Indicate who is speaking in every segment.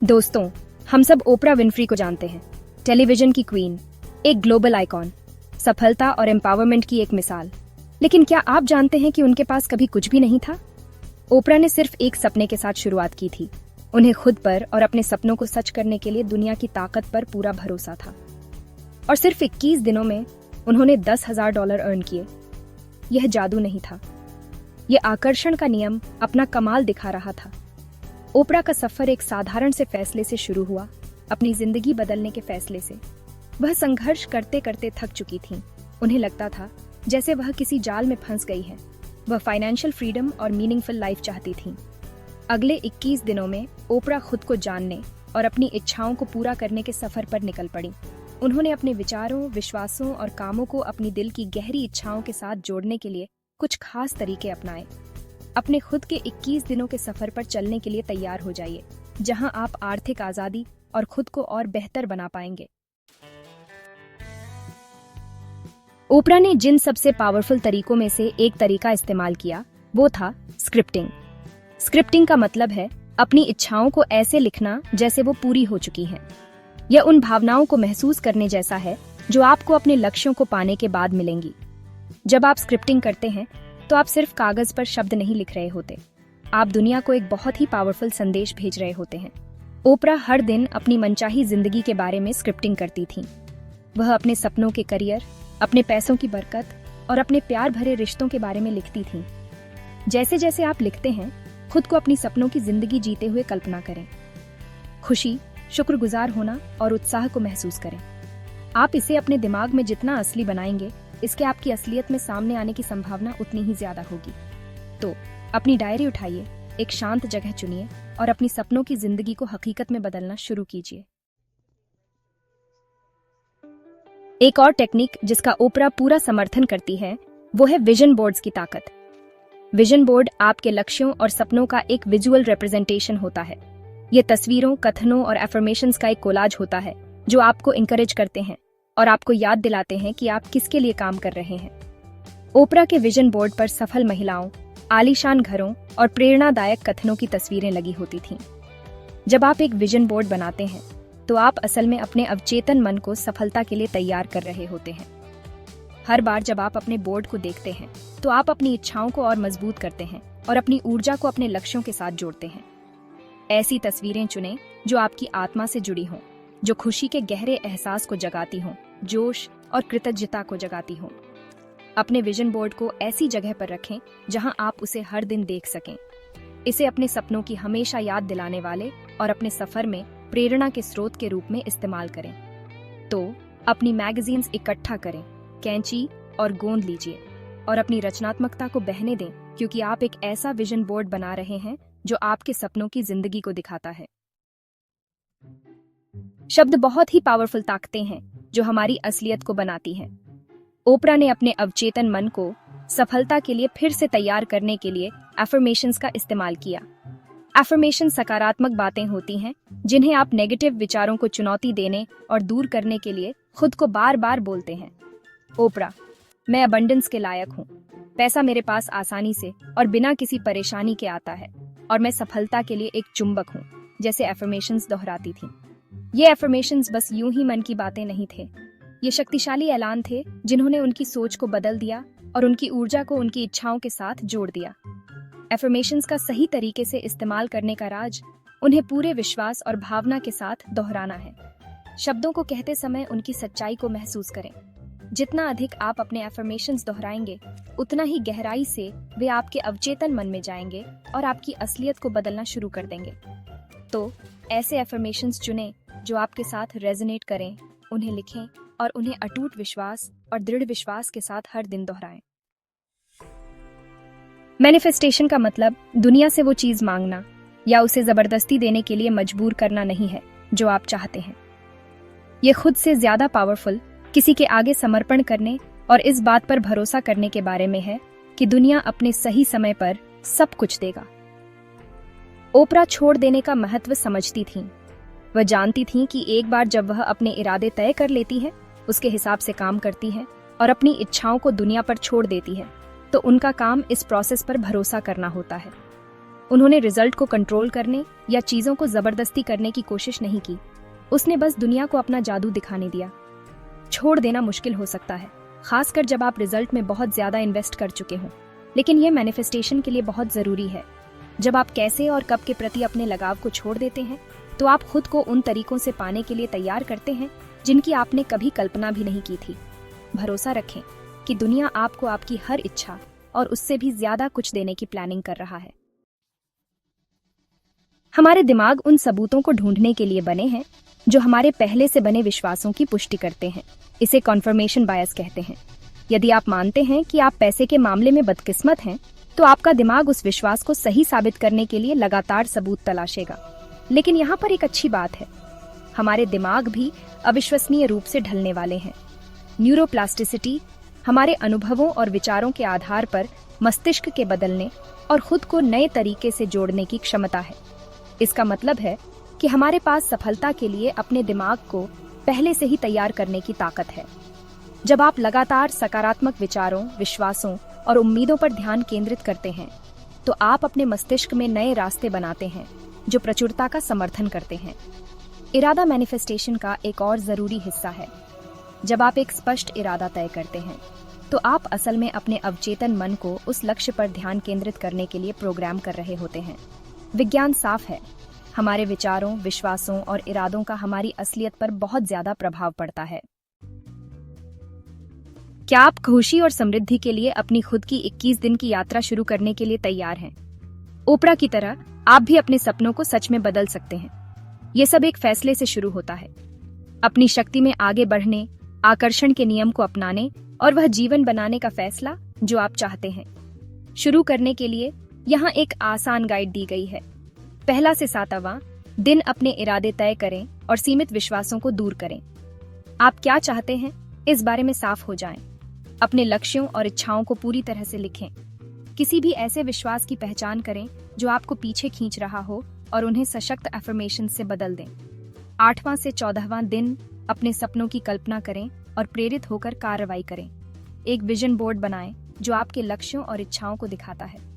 Speaker 1: दोस्तों, हम सब ओपरा विनफ्री को जानते हैं। टेलीविजन की क्वीन, एक ग्लोबल आइकॉन, सफलता और एम्पावरमेंट की एक मिसाल। लेकिन क्या आप जानते हैं कि उनके पास कभी कुछ भी नहीं था? ओपरा ने सिर्फ एक सपने के साथ शुरुआत की थी। उन्हें खुद पर और अपने सपनों को सच करने के लिए दुनिया की ताकत पर पूरा भरोसा था। और सिर्फ 21 दिनों में उन्होंने $10,000 अर्न किए। यह जादू नहीं था, यह आकर्षण का नियम अपना कमाल दिखा रहा था। ओपरा का सफर एक साधारण से फैसले से शुरू हुआ, अपनी जिंदगी बदलने के फैसले से। वह संघर्ष करते करते थक चुकी थीं। उन्हें लगता था जैसे वह किसी जाल में फंस गई है। वह फाइनेंशियल फ्रीडम और मीनिंगफुल लाइफ चाहती थीं। अगले 21 दिनों में ओपरा खुद को जानने और अपनी इच्छाओं को पूरा करने के सफर पर निकल पड़ी। उन्होंने अपने विचारों, विश्वासों और कामों को अपनी दिल की गहरी इच्छाओं के साथ जोड़ने के लिए कुछ खास तरीके अपनाए। अपने खुद के 21 दिनों के सफर पर चलने के लिए तैयार हो जाइए, जहां आप आर्थिक आजादी और खुद को और बेहतर बना पाएंगे। ओपरा ने जिन सबसे पावरफुल तरीकों में से एक तरीका इस्तेमाल किया, वो था स्क्रिप्टिंग। स्क्रिप्टिंग का मतलब है अपनी इच्छाओं को ऐसे लिखना जैसे वो पूरी हो चुकी हैं। यह उन भावनाओं को महसूस करने जैसा है जो आपको अपने लक्ष्यों को पाने के बाद मिलेंगी। जब आप स्क्रिप्टिंग करते हैं तो आप सिर्फ कागज पर शब्द नहीं लिख रहे होते, आप दुनिया को एक बहुत ही पावरफुल संदेश भेज रहे होते हैं। ओपरा हर दिन अपनी मनचाही जिंदगी के बारे में स्क्रिप्टिंग करती थीं। वह अपने सपनों के करियर, अपने पैसों की बरकत और अपने प्यार भरे रिश्तों के बारे में लिखती थीं। जैसे जैसे आप लिखते हैं, खुद को अपनी सपनों की जिंदगी जीते हुए कल्पना करें। खुशी, शुक्रगुजार होना और उत्साह को महसूस करें। आप इसे अपने दिमाग में जितना असली बनाएंगे, इसके आपकी असलियत में सामने आने की संभावना उतनी ही ज्यादा होगी। तो अपनी डायरी उठाइए, एक शांत जगह चुनिए और अपनी सपनों की जिंदगी को हकीकत में बदलना शुरू कीजिए। एक और टेक्निक जिसका ओपरा पूरा समर्थन करती है, वो है विजन बोर्ड्स की ताकत। विजन बोर्ड आपके लक्ष्यों और सपनों का एक विजुअल रिप्रेजेंटेशन होता है। ये तस्वीरों, कथनों और एफर्मेशंस का एक कोलाज होता है जो आपको इंकरेज करते हैं और आपको याद दिलाते हैं कि आप किसके लिए काम कर रहे हैं। ओपरा के विजन बोर्ड पर सफल महिलाओं, आलीशान घरों और प्रेरणादायक कथनों की तस्वीरें लगी होती थीं। जब आप एक विजन बोर्ड बनाते हैं तो आप असल में अपने अवचेतन मन को सफलता के लिए तैयार कर रहे होते हैं। हर बार जब आप अपने बोर्ड को देखते हैं तो आप अपनी इच्छाओं को और मजबूत करते हैं और अपनी ऊर्जा को अपने लक्ष्यों के साथ जोड़ते हैं। ऐसी तस्वीरें चुनें जो आपकी आत्मा से जुड़ी हों, जो खुशी के गहरे एहसास को जगाती हों, जोश और कृतज्ञता को जगाती हों। अपने विजन बोर्ड को ऐसी जगह पर रखें जहां आप उसे हर दिन देख सकें। इसे अपने सपनों की हमेशा याद दिलाने वाले और अपने सफर में प्रेरणा के स्रोत के रूप में इस्तेमाल करें। तो अपनी मैगजीन्स इकट्ठा करें, कैंची और गोंद लीजिए और अपनी रचनात्मकता को बहने दें, क्योंकि आप एक ऐसा विजन बोर्ड बना रहे हैं जो आपके सपनों की जिंदगी को दिखाता है। शब्द बहुत ही पावरफुल ताकतें हैं जो हमारी असलियत को बनाती हैं। ओपरा ने अपने अवचेतन मन को सफलता के लिए फिर से तैयार करने के लिए एफर्मेशंस का इस्तेमाल किया। एफर्मेशन सकारात्मक बातें होती हैं जिन्हें आप नेगेटिव विचारों को चुनौती देने और दूर करने के लिए खुद को बार बार बोलते हैं। ओपरा, मैं अबंडेंस के लायक हूँ। पैसा मेरे पास आसानी से और बिना किसी परेशानी के आता है और मैं सफलता के लिए एक चुंबक हूँ, जैसे एफर्मेशंस दोहराती थीं। ये एफर्मेशंस बस यूं ही मन की बातें नहीं थे। ये शक्तिशाली ऐलान थे जिन्होंने उनकी सोच को बदल दिया और उनकी ऊर्जा को उनकी इच्छाओं के साथ जोड़ दिया। एफर्मेशंस का सही तरीके से इस्तेमाल करने का राज उन्हें पूरे विश्वास और भावना के साथ दोहराना है। शब्दों को कहते समय उनकी सच्चाई को महसूस करें। जितना अधिक आप अपने एफर्मेशंस दोहराएंगे, उतना ही गहराई से वे आपके अवचेतन मन में जाएंगे और आपकी असलियत को बदलना शुरू कर देंगे। तो ऐसे एफर्मेशंस चुनें जो आपके साथ रेजोनेट करें, उन्हें लिखें और उन्हें अटूट विश्वास और दृढ़ विश्वास के साथ हर दिन दोहराएं। मैनिफेस्टेशन का मतलब दुनिया से वो चीज मांगना या उसे जबरदस्ती देने के लिए मजबूर करना नहीं है जो आप चाहते हैं। ये खुद से ज्यादा पावरफुल किसी के आगे समर्पण करने और इस बात पर भरोसा करने के बारे में है कि दुनिया अपने सही समय पर सब कुछ देगा। ओपरा छोड़ देने का महत्व समझती थीं। वह जानती थीं कि एक बार जब वह अपने इरादे तय कर लेती है, उसके हिसाब से काम करती है और अपनी इच्छाओं को दुनिया पर छोड़ देती है, तो उनका काम इस प्रोसेस पर भरोसा करना होता है। उन्होंने रिजल्ट को कंट्रोल करने या चीजों को जबरदस्ती करने की कोशिश नहीं की। उसने बस दुनिया को अपना जादू दिखाने दिया। छोड़ देना मुश्किल हो सकता है, खासकर जब आप रिजल्ट में बहुत ज्यादा इन्वेस्ट कर चुके हों, लेकिन यह मैनिफेस्टेशन के लिए बहुत जरूरी है। जब आप कैसे और कब के प्रति अपने लगाव को छोड़ देते हैं, तो आप खुद को उन तरीकों से पाने के लिए तैयार करते हैं जिनकी आपने कभी कल्पना भी नहीं की थी। भरोसा रखें कि दुनिया आपको आपकी हर इच्छा और उससे भी ज्यादा कुछ देने की प्लानिंग कर रहा है। हमारे दिमाग उन सबूतों को ढूंढने के लिए बने हैं जो हमारे पहले से बने विश्वासों की पुष्टि करते हैं। इसे कॉन्फर्मेशन बायस कहते हैं। यदि आप मानते हैं कि आप पैसे के मामले में बदकिस्मत हैं, तो आपका दिमाग उस विश्वास को सही साबित करने के लिए लगातार सबूत तलाशेगा। लेकिन यहाँ पर एक अच्छी बात है, हमारे दिमाग भी अविश्वसनीय रूप से ढलने वाले हैं। न्यूरोप्लास्टिसिटी हमारे अनुभवों और विचारों के आधार पर मस्तिष्क के बदलने और खुद को नए तरीके से जोड़ने की क्षमता है। इसका मतलब है कि हमारे पास सफलता के लिए अपने दिमाग को पहले से ही तैयार करने की ताकत है। जब आप लगातार सकारात्मक विचारों, विश्वासों और उम्मीदों पर ध्यान केंद्रित करते हैं, तो आप अपने मस्तिष्क में नए रास्ते बनाते हैं जो प्रचुरता का समर्थन करते हैं। इरादा मैनिफेस्टेशन का एक और जरूरी हिस्सा है। जब आप एक स्पष्ट इरादा तय करते हैं, तो आप असल में अपने अवचेतन मन को उस लक्ष्य पर ध्यान केंद्रित करने के लिए प्रोग्राम कर रहे होते हैं। विज्ञान साफ है, हमारे विचारों, विश्वासों और इरादों का हमारी असलियत पर बहुत ज्यादा प्रभाव पड़ता है। क्या आप खुशी और समृद्धि के लिए अपनी खुद की 21 दिन की यात्रा शुरू करने के लिए तैयार हैं? ओपरा की तरह आप भी अपने सपनों को सच में बदल सकते हैं। ये सब एक फैसले से शुरू होता है, अपनी शक्ति में आगे बढ़ने, आकर्षण के नियम को अपनाने और वह जीवन बनाने का फैसला जो आप चाहते हैं। शुरू करने के लिए यहाँ एक आसान गाइड दी गई है। पहला से 7वां दिन अपने इरादे तय करें और सीमित विश्वासों को दूर करें। आप क्या चाहते हैं, इस बारे में साफ हो जाएं। अपने लक्ष्यों और इच्छाओं को पूरी तरह से लिखें। किसी भी ऐसे विश्वास की पहचान करें जो आपको पीछे खींच रहा हो और उन्हें सशक्त अफर्मेशन से बदल दें। 8वां से 14वां दिन अपने सपनों की कल्पना करें और प्रेरित होकर कार्रवाई करें। एक विजन बोर्ड बनाएं जो आपके लक्ष्यों और इच्छाओं को दिखाता है।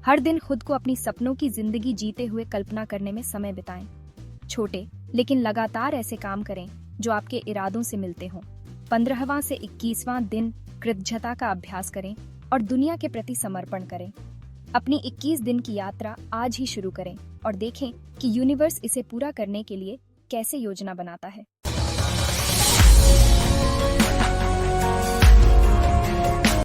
Speaker 1: हर दिन खुद को अपनी सपनों की जिंदगी जीते हुए कल्पना करने में समय बिताएं। छोटे लेकिन लगातार ऐसे काम करें जो आपके इरादों से मिलते हों। 15वां से 21वां दिन कृतज्ञता का अभ्यास करें और दुनिया के प्रति समर्पण करें। अपनी 21 दिन की यात्रा आज ही शुरू करें और देखें कि यूनिवर्स इसे पूरा करने के लिए कैसे योजना बनाता है।